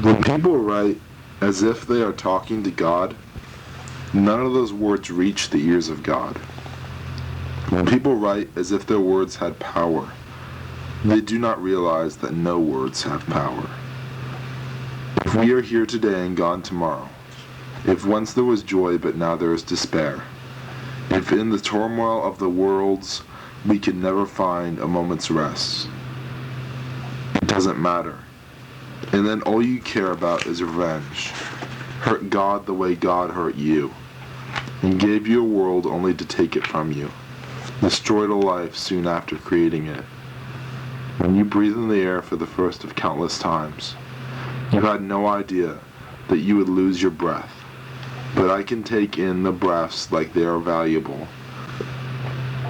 When people write as if they are talking to God, none of those words reach the ears of God. When people write as if their words had power, they do not realize that no words have power. If we are here today and gone tomorrow, if once there was joy but now there is despair, if in the turmoil of the worlds we can never find a moment's rest, it doesn't matter. And then all you care about is revenge. Hurt God the way God hurt you, and gave you a world only to take it from you. Destroyed a life soon after creating it. When you breathe in the air for the first of countless times, you had no idea that you would lose your breath. But I can take in the breaths like they are valuable.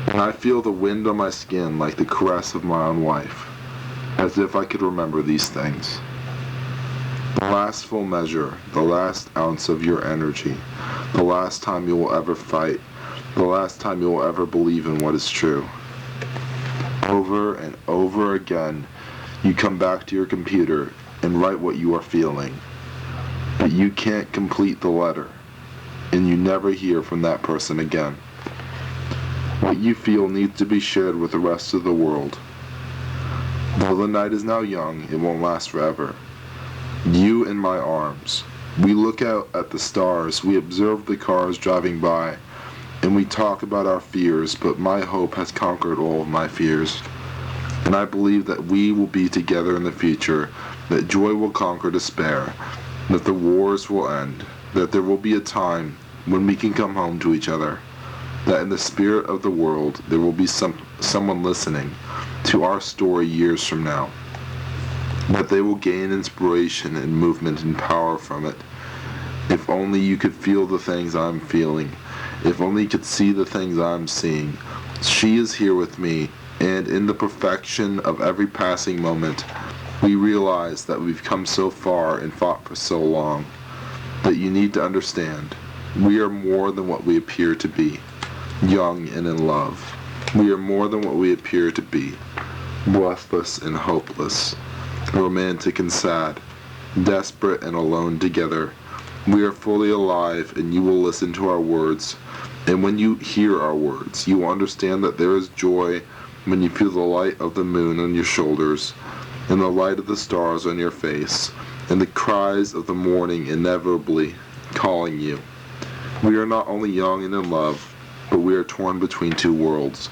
And I feel the wind on my skin like the caress of my own wife, as if I could remember these things. The last full measure, the last ounce of your energy, the last time you will ever fight, the last time you will ever believe in what is true. Over and over again, you come back to your computer and write what you are feeling. But you can't complete the letter, and you never hear from that person again. What you feel needs to be shared with the rest of the world. Though the night is now young, it won't last forever. You in my arms. We look out at the stars, we observe the cars driving by, and we talk about our fears, but my hope has conquered all of my fears. And I believe that we will be together in the future, that joy will conquer despair, that the wars will end, that there will be a time when we can come home to each other, that in the spirit of the world there will be someone listening to our story years from now, that they will gain inspiration and movement and power from it. If only you could feel the things I'm feeling, if only you could see the things I'm seeing. She is here with me, and in the perfection of every passing moment, we realize that we've come so far and fought for so long, that you need to understand, we are more than what we appear to be, young and in love. We are more than what we appear to be, breathless and hopeless, romantic and sad, desperate and alone together. We are fully alive, and you will listen to our words. And when you hear our words, you will understand that there is joy when you feel the light of the moon on your shoulders, and the light of the stars on your face, and the cries of the morning inevitably calling you. We are not only young and in love, but we are torn between two worlds.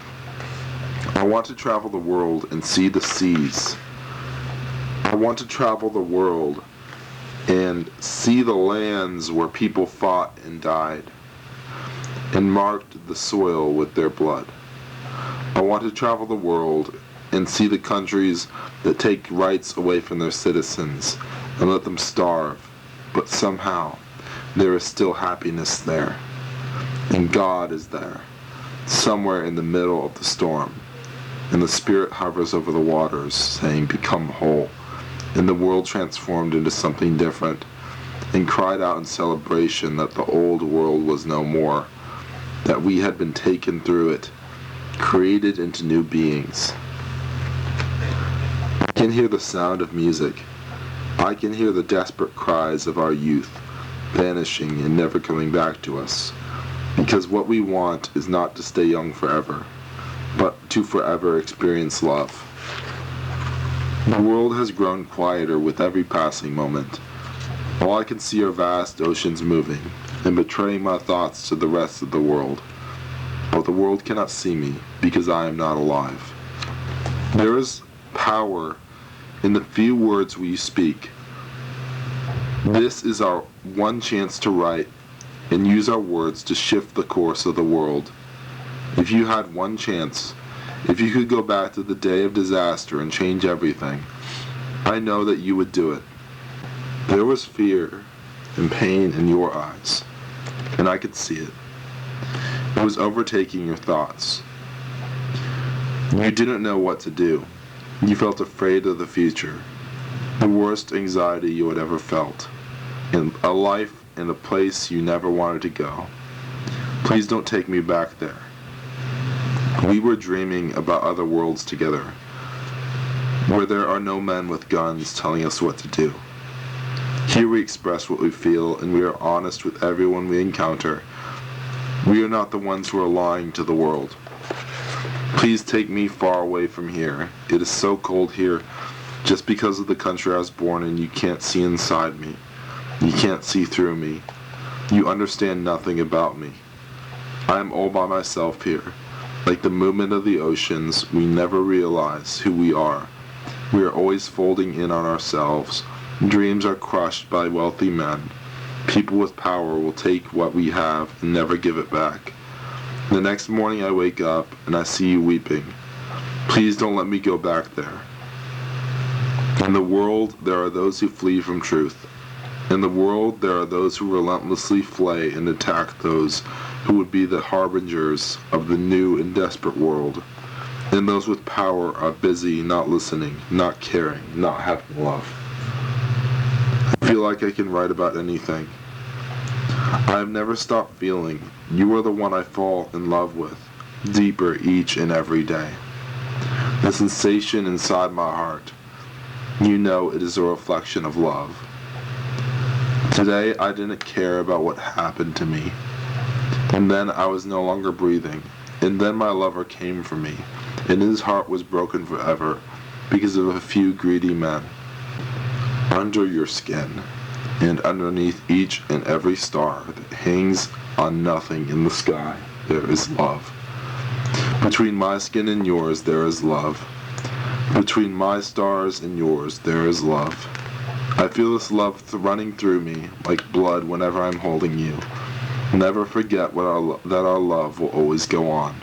I want to travel the world and see the seas. I want to travel the world and see the lands where people fought and died and marked the soil with their blood. I want to travel the world and see the countries that take rights away from their citizens and let them starve, but somehow there is still happiness there, and God is there, somewhere in the middle of the storm, and the Spirit hovers over the waters, saying, "Become whole," and the world transformed into something different, and cried out in celebration that the old world was no more, that we had been taken through it, created into new beings. I can hear the sound of music. I can hear the desperate cries of our youth, vanishing and never coming back to us, because what we want is not to stay young forever, but to forever experience love. The world has grown quieter with every passing moment. All I can see are vast oceans moving and betraying my thoughts to the rest of the world. But the world cannot see me because I am not alive. There is power in the few words we speak. This is our one chance to write and use our words to shift the course of the world. If you had one chance, if you could go back to the day of disaster and change everything, I know that you would do it. There was fear and pain in your eyes, and I could see it. It was overtaking your thoughts. You didn't know what to do. You felt afraid of the future, the worst anxiety you had ever felt, in a life in a place you never wanted to go. Please don't take me back there. We were dreaming about other worlds together, where there are no men with guns telling us what to do. we express what we feel and we are honest with everyone we encounter, we are not the ones who are lying to the world. Please take me far away from here. It is so cold here. Just because of the country I was born in, you can't see inside me. You can't see through me. You understand nothing about me. I am all by myself here. Like the movement of the oceans, we never realize who we are. We are always folding in on ourselves. Dreams are crushed by wealthy men. People with power will take what we have and never give it back. The next morning I wake up and I see you weeping. Please don't let me go back there. In the world, there are those who flee from truth. In the world, there are those who relentlessly flay and attack those who would be the harbingers of the new and desperate world. And those with power are busy, not listening, not caring, not having love. I feel like I can write about anything. I have never stopped feeling. You are the one I fall in love with, deeper each and every day. The sensation inside my heart, you know it is a reflection of love. Today I didn't care about what happened to me. And then I was no longer breathing. And then my lover came for me. And his heart was broken forever because of a few greedy men. Under your skin, and underneath each and every star that hangs on nothing in the sky, there is love. Between my skin and yours, there is love. Between my stars and yours, there is love. I feel this love running through me like blood whenever I'm holding you. Never forget that our love will always go on.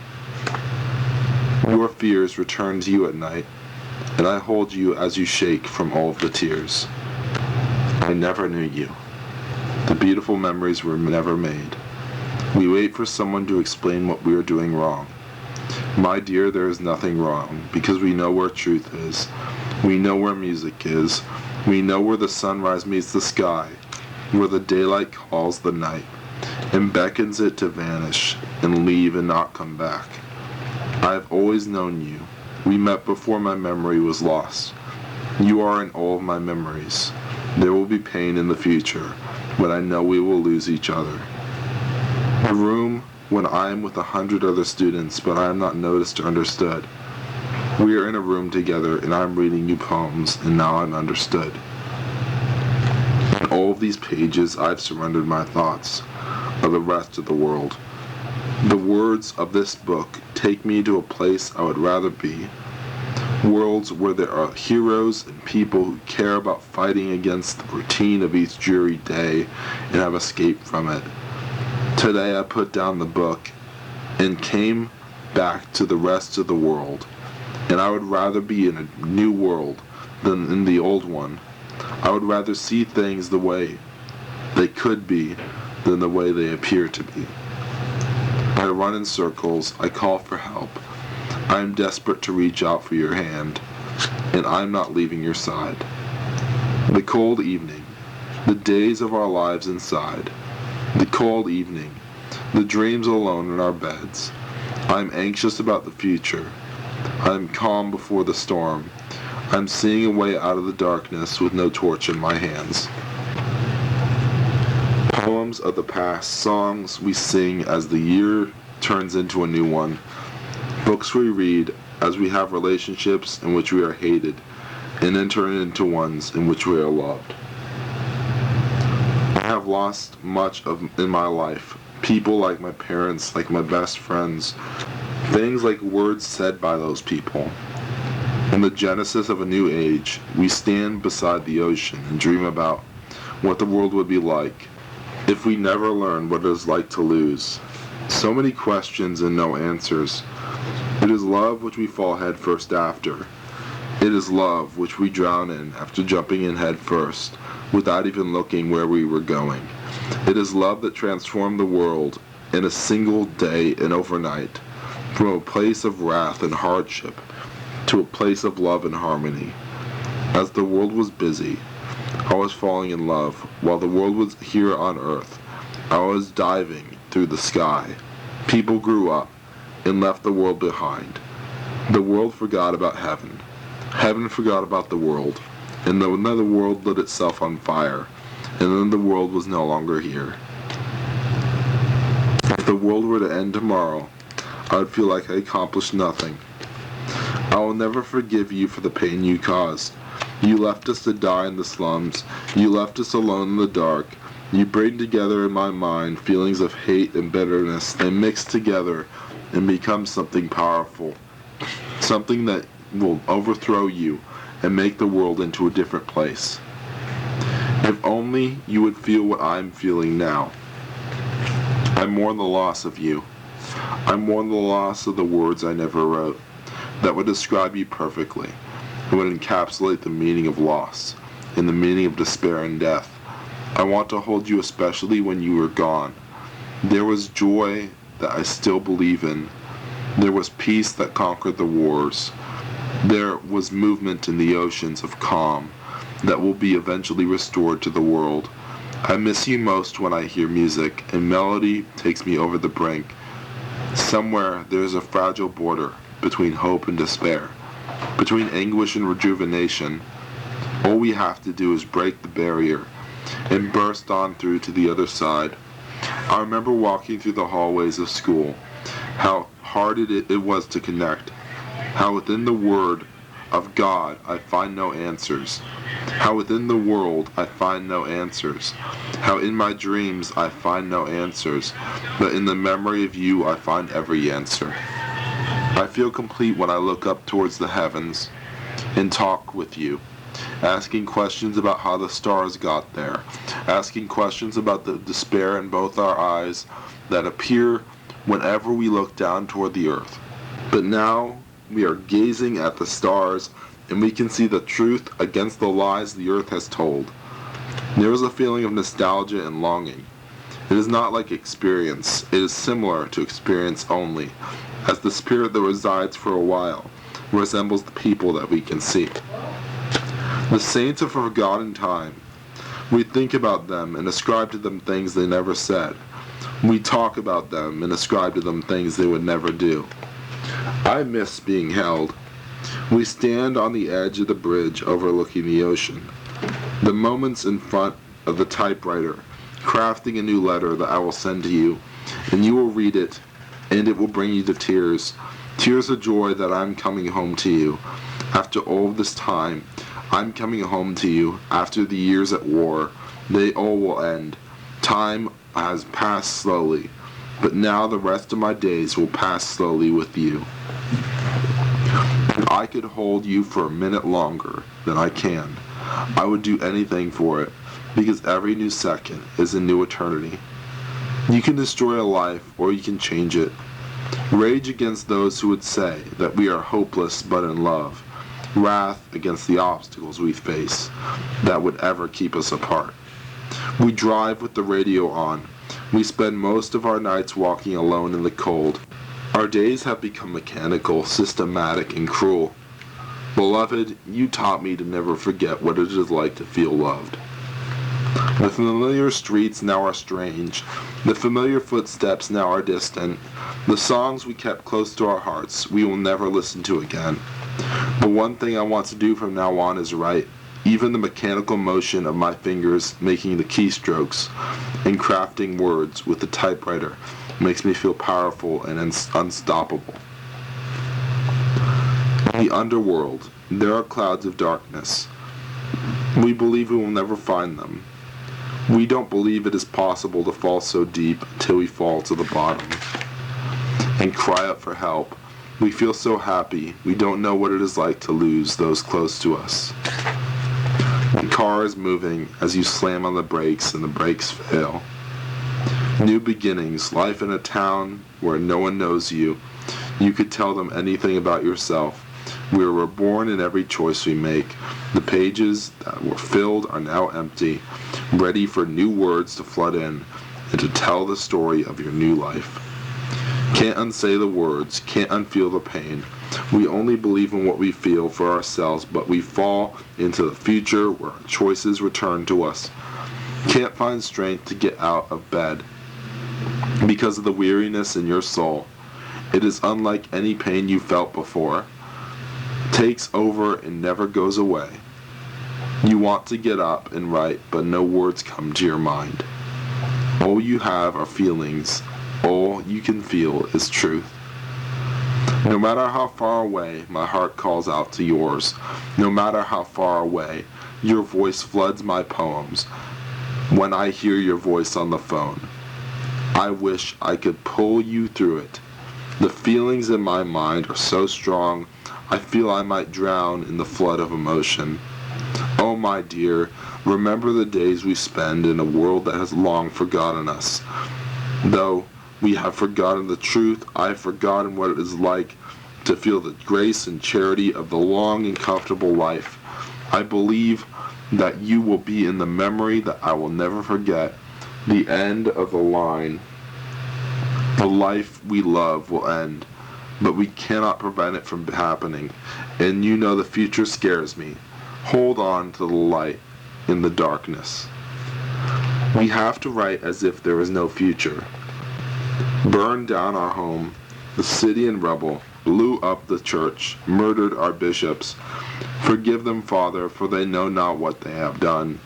Your fears return to you at night, and I hold you as you shake from all of the tears. I never knew you. The beautiful memories were never made. We wait for someone to explain what we are doing wrong. My dear, there is nothing wrong, because we know where truth is. We know where music is. We know where the sunrise meets the sky, where the daylight calls the night, and beckons it to vanish, and leave and not come back. I have always known you. We met before my memory was lost. You are in all of my memories. There will be pain in the future, but I know we will lose each other. A room when I am with 100 other students, but I am not noticed or understood. We are in a room together, and I am reading you poems, and now I'm understood. In all of these pages, I've surrendered my thoughts of the rest of the world. The words of this book take me to a place I would rather be. Worlds where there are heroes and people who care about fighting against the routine of each dreary day and have escaped from it. Today I put down the book and came back to the rest of the world. And I would rather be in a new world than in the old one. I would rather see things the way they could be than the way they appear to be. I run in circles, I call for help. I am desperate to reach out for your hand, and I'm not leaving your side. The cold evening, the days of our lives inside, the cold evening, the dreams alone in our beds. I'm anxious about the future. I'm calm before the storm. I'm seeing a way out of the darkness with no torch in my hands. Poems of the past, songs we sing as the year turns into a new one. Books we read as we have relationships in which we are hated and enter into ones in which we are loved. I have lost much in my life. People like my parents, like my best friends. Things like words said by those people. In the genesis of a new age, we stand beside the ocean and dream about what the world would be like if we never learned what it is like to lose. So many questions and no answers. It is love which we fall head first after. It is love which we drown in after jumping in head first, without even looking where we were going. It is love that transformed the world in a single day and overnight, from a place of wrath and hardship to a place of love and harmony. As the world was busy, I was falling in love. While the world was here on earth, I was diving through the sky. People grew up and left the world behind. The world forgot about heaven. Heaven forgot about the world. And another world lit itself on fire. and then the world was no longer here. If the world were to end tomorrow, I would feel like I accomplished nothing. I will never forgive you for the pain you caused. You left us to die in the slums. You left us alone in the dark. You bring together in my mind feelings of hate and bitterness. They mix together and become something powerful. Something that will overthrow you and make the world into a different place. If only you would feel what I'm feeling now. I mourn the loss of you. I mourn the loss of the words I never wrote that would describe you perfectly and would encapsulate the meaning of loss and the meaning of despair and death. I want to hold you especially when you were gone. There was joy that I still believe in. There was peace that conquered the wars. There was movement in the oceans of calm that will be eventually restored to the world. I miss you most when I hear music and melody takes me over the brink. Somewhere there is a fragile border between hope and despair, between anguish and rejuvenation. All we have to do is break the barrier and burst on through to the other side. I remember walking through the hallways of school, how hard it was to connect, how within the word of God I find no answers, how within the world I find no answers, how in my dreams I find no answers, but in the memory of you I find every answer. I feel complete when I look up towards the heavens and talk with you, asking questions about how the stars got there, asking questions about the despair in both our eyes that appear whenever we look down toward the earth. But now we are gazing at the stars and we can see the truth against the lies the earth has told. There is a feeling of nostalgia and longing. It is not like experience, it is similar to experience only, as the spirit that resides for a while resembles the people that we can see. The saints of forgotten time. We think about them and ascribe to them things they never said. We talk about them and ascribe to them things they would never do. I miss being held. We stand on the edge of the bridge overlooking the ocean. The moments in front of the typewriter, crafting a new letter that I will send to you, and you will read it, and it will bring you to tears. Tears of joy that I'm coming home to you. After all of this time, I'm coming home to you. After the years at war, they all will end. Time has passed slowly, but now the rest of my days will pass slowly with you. If I could hold you for a minute longer than I can, I would do anything for it, because every new second is a new eternity. You can destroy a life, or you can change it. Rage against those who would say that we are hopeless but in love. Wrath against the obstacles we face that would ever keep us apart. We drive with the radio on. We spend most of our nights walking alone in the cold. Our days have become mechanical, systematic, and cruel. Beloved, you taught me to never forget what it is like to feel loved. The familiar streets now are strange. The familiar footsteps now are distant. The songs we kept close to our hearts we will never listen to again. The one thing I want to do from now on is write. Even the mechanical motion of my fingers making the keystrokes and crafting words with the typewriter makes me feel powerful and unstoppable. In the underworld, there are clouds of darkness. We believe we will never find them. We don't believe it is possible to fall so deep until we fall to the bottom and cry out for help. We feel so happy, we don't know what it is like to lose those close to us. The car is moving as you slam on the brakes and the brakes fail. New beginnings, life in a town where no one knows you. You could tell them anything about yourself. We were reborn in every choice we make. The pages that were filled are now empty, ready for new words to flood in and to tell the story of your new life. Can't unsay the words, can't unfeel the pain. We only believe in what we feel for ourselves, but we fall into the future where our choices return to us. Can't find strength to get out of bed because of the weariness in your soul. It is unlike any pain you felt before. Takes over and never goes away. You want to get up and write, but no words come to your mind. All you have are feelings. All you can feel is truth. No matter how far away my heart calls out to yours, no matter how far away your voice floods my poems, when I hear your voice on the phone, I wish I could pull you through it. The feelings in my mind are so strong, I feel I might drown in the flood of emotion. Oh, my dear, remember the days we spend in a world that has long forgotten us. Though we have forgotten the truth, I have forgotten what it is like to feel the grace and charity of the long and comfortable life. I believe that you will be in the memory that I will never forget. The end of the line. The life we love will end, but we cannot prevent it from happening. And you know the future scares me. Hold on to the light in the darkness. We have to write as if there is no future. Burned down our home, the city in rubble, blew up the church, murdered our bishops. Forgive them, Father, for they know not what they have done.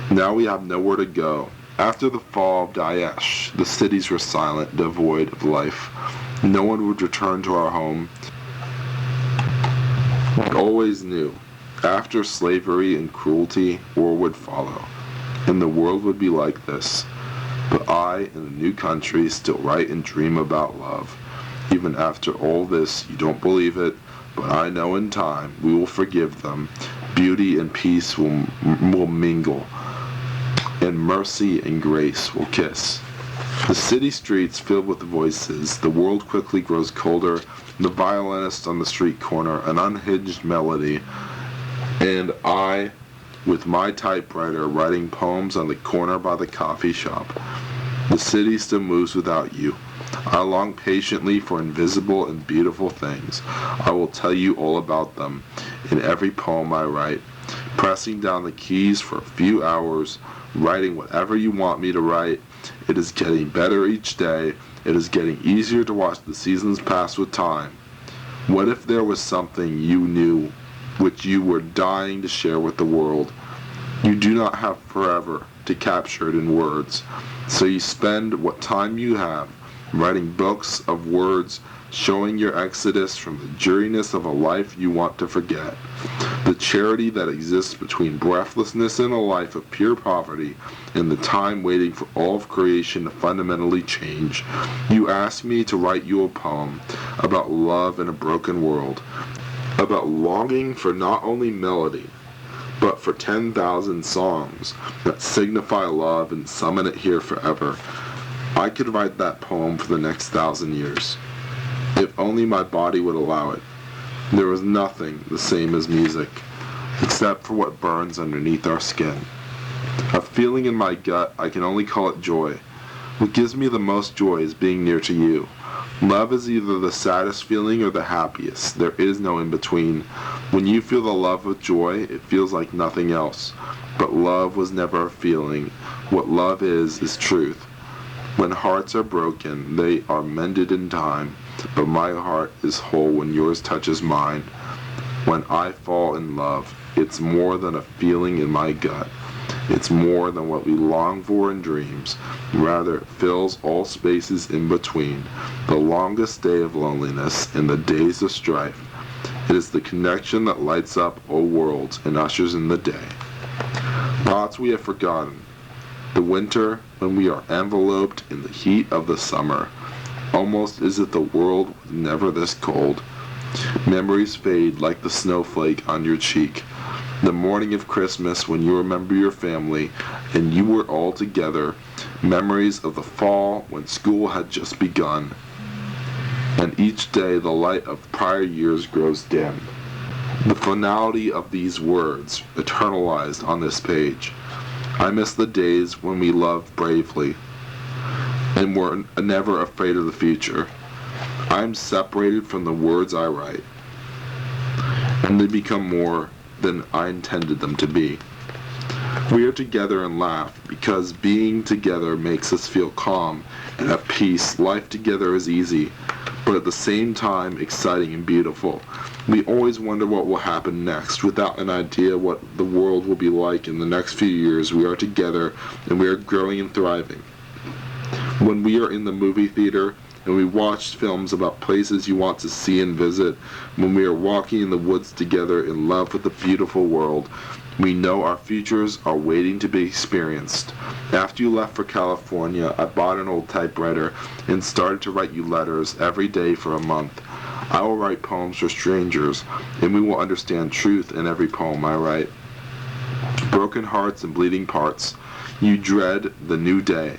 Now we have nowhere to go. After the fall of Daesh, the cities were silent, devoid of life. No one would return to our home. We always knew, after slavery and cruelty, war would follow, and the world would be like this. But I, in a new country, still write and dream about love. Even after all this, you don't believe it, but I know in time we will forgive them. Beauty and peace will mingle, and mercy and grace will kiss. The city streets filled with voices, the world quickly grows colder, the violinist on the street corner, an unhinged melody, and I, with my typewriter, writing poems on the corner by the coffee shop. The city still moves without you. I long patiently for invisible and beautiful things. I will tell you all about them in every poem I write, pressing down the keys for a few hours, writing whatever you want me to write. It is getting better each day. It is getting easier to watch the seasons pass with time. What if there was something you knew which you were dying to share with the world? You do not have forever to capture it in words, so you spend what time you have writing books of words, showing your exodus from the dreariness of a life you want to forget. The charity that exists between breathlessness in a life of pure poverty and the time waiting for all of creation to fundamentally change. You ask me to write you a poem about love in a broken world, about longing for not only melody, but for 10,000 songs that signify love and summon it here forever. I could write that poem for the next 1,000 years. If only my body would allow it. There is nothing the same as music, except for what burns underneath our skin. A feeling in my gut, I can only call it joy. What gives me the most joy is being near to you. Love is either the saddest feeling or the happiest. There is no in-between. When you feel the love of joy, it feels like nothing else. But love was never a feeling. What love is truth. When hearts are broken, they are mended in time. But my heart is whole when yours touches mine. When I fall in love, it's more than a feeling in my gut. It's more than what we long for in dreams. Rather, it fills all spaces in between, the longest day of loneliness and the days of strife. It is the connection that lights up all worlds and ushers in the day. Thoughts we have forgotten. The winter, when we are enveloped in the heat of the summer, almost as if the world was never this cold. Memories fade like the snowflake on your cheek. The morning of Christmas when you remember your family and you were all together. Memories of the fall when school had just begun. And each day the light of prior years grows dim. The finality of these words eternalized on this page. I miss the days when we loved bravely and were never afraid of the future. I am separated from the words I write, and they become more than I intended them to be. We are together and laugh because being together makes us feel calm and at peace. Life together is easy. but at the same time exciting and beautiful. We always wonder what will happen next, without an idea what the world will be like in the next few years. We are together, and we are growing and thriving. When we are in the movie theater, and we watch films about places you want to see and visit, when we are walking in the woods together in love with the beautiful world, we know our futures are waiting to be experienced. After you left for California, I bought an old typewriter and started to write you letters every day for a month. I will write poems for strangers, and we will understand truth in every poem I write. Broken hearts and bleeding parts, you dread the new day.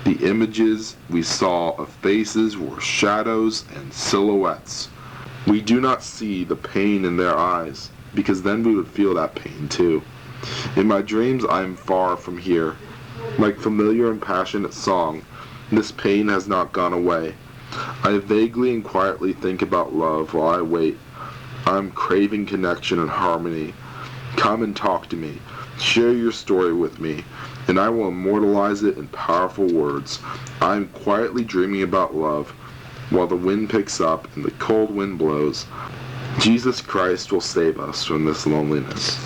The images we saw of faces were shadows and silhouettes. We do not see the pain in their eyes, because then we would feel that pain too. In my dreams I am far from here. Like familiar and passionate song, this pain has not gone away. I vaguely and quietly think about love while I wait. I am craving connection and harmony. Come and talk to me. Share your story with me, and I will immortalize it in powerful words. I am quietly dreaming about love while the wind picks up and the cold wind blows. Jesus Christ will save us from this loneliness.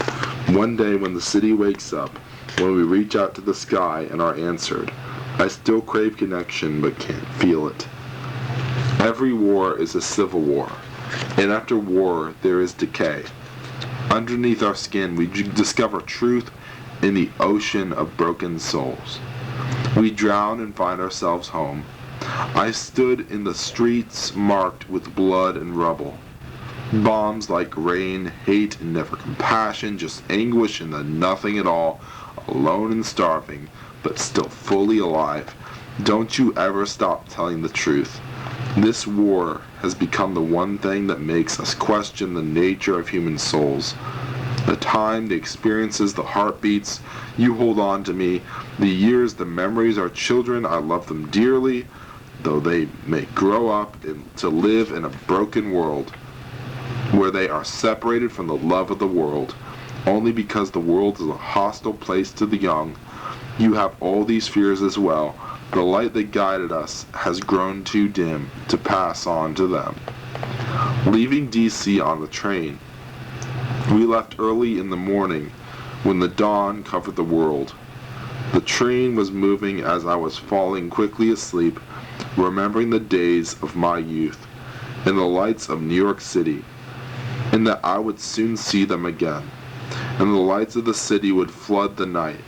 One day when the city wakes up, when we reach out to the sky and are answered, I still crave connection but can't feel it. Every war is a civil war, and after war there is decay. Underneath our skin we discover truth in the ocean of broken souls. We drown and find ourselves home. I stood in the streets marked with blood and rubble. Bombs like rain, hate and never compassion, just anguish and then nothing at all, alone and starving, but still fully alive. Don't you ever stop telling the truth. This war has become the one thing that makes us question the nature of human souls. The time, the experiences, the heartbeats, you hold on to me. The years, the memories, our children, I love them dearly, though they may grow up to live in a broken world, where they are separated from the love of the world, only because the world is a hostile place to the young. You have all these fears as well. The light that guided us has grown too dim to pass on to them. Leaving D.C. on the train, we left early in the morning when the dawn covered the world. The train was moving as I was falling quickly asleep, remembering the days of my youth and the lights of New York City, and that I would soon see them again, and the lights of the city would flood the night,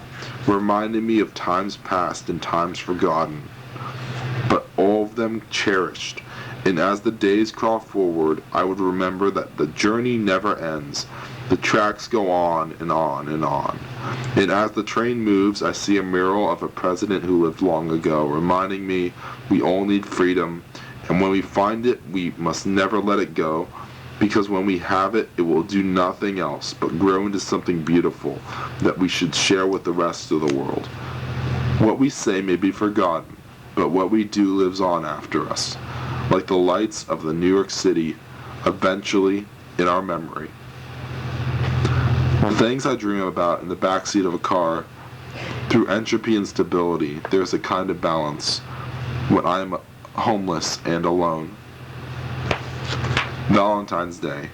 reminding me of times past and times forgotten, but all of them cherished. And as the days crawl forward, I would remember that the journey never ends. The tracks go on and on and on. And as the train moves, I see a mural of a president who lived long ago, reminding me we all need freedom, and when we find it, we must never let it go, because when we have it, it will do nothing else but grow into something beautiful that we should share with the rest of the world. What we say may be forgotten, but what we do lives on after us, like the lights of the New York City, eventually in our memory. The things I dream about in the backseat of a car, through entropy and stability, there's a kind of balance when I am homeless and alone. Valentine's Day.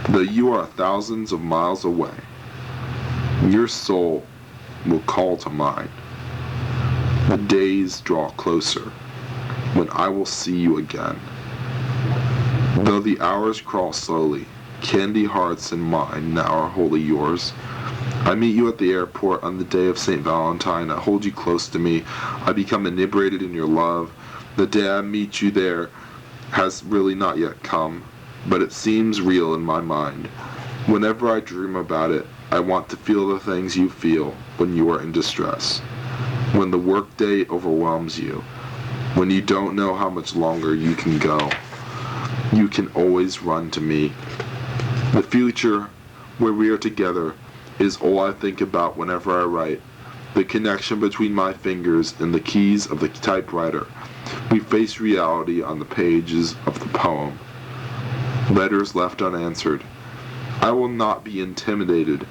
Though you are thousands of miles away, your soul will call to mine. The days draw closer when I will see you again. Though the hours crawl slowly, candy hearts and mine now are wholly yours. I meet you at the airport on the day of St. Valentine. I hold you close to me. I become inebriated in your love. The day I meet you there has really not yet come, but it seems real in my mind. Whenever I dream about it, I want to feel the things you feel when you are in distress, when the workday overwhelms you, when you don't know how much longer you can go. You can always run to me. The future, where we are together, is all I think about whenever I write. The connection between my fingers and the keys of the typewriter. We face reality on the pages of the poem. Letters left unanswered. I will not be intimidated,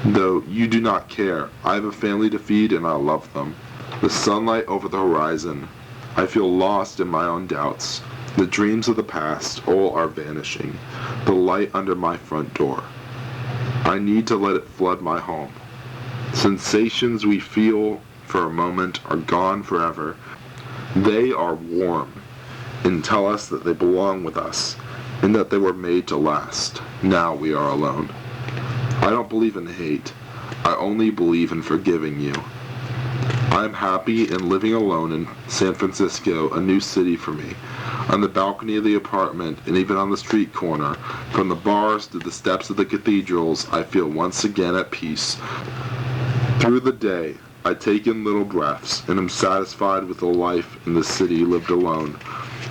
though you do not care. I have a family to feed and I love them. The sunlight over the horizon. I feel lost in my own doubts. The dreams of the past all are vanishing, the light under my front door. I need to let it flood my home. Sensations we feel for a moment are gone forever. They are warm and tell us that they belong with us and that they were made to last. Now we are alone. I don't believe in hate. I only believe in forgiving you. I am happy in living alone in San Francisco, a new city for me. On the balcony of the apartment and even on the street corner, from the bars to the steps of the cathedrals, I feel once again at peace. Through the day, I take in little breaths and am satisfied with the life in the city lived alone,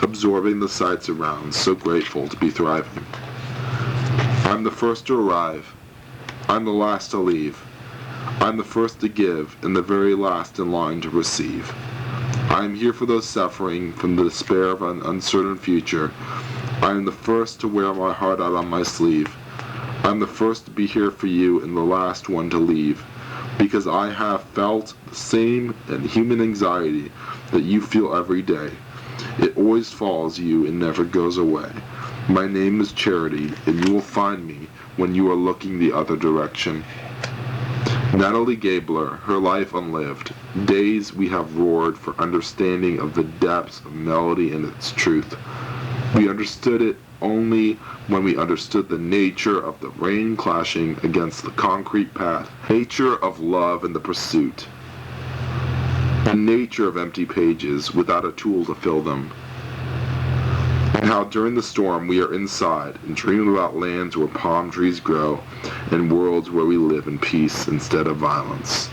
absorbing the sights around, so grateful to be thriving. I'm the first to arrive. I'm the last to leave. I'm the first to give and the very last in line to receive. I am here for those suffering from the despair of an uncertain future. I am the first to wear my heart out on my sleeve. I am the first to be here for you and the last one to leave, because I have felt the same human anxiety that you feel every day. It always follows you and never goes away. My name is Charity, and you will find me when you are looking the other direction. Natalie Gabler, Her Life Unlived. Days we have roared for understanding of the depths of melody and its truth. We understood it only when we understood the nature of the rain clashing against the concrete path, nature of love and the pursuit, the nature of empty pages without a tool to fill them, and how during the storm we are inside and dream about lands where palm trees grow and worlds where we live in peace instead of violence.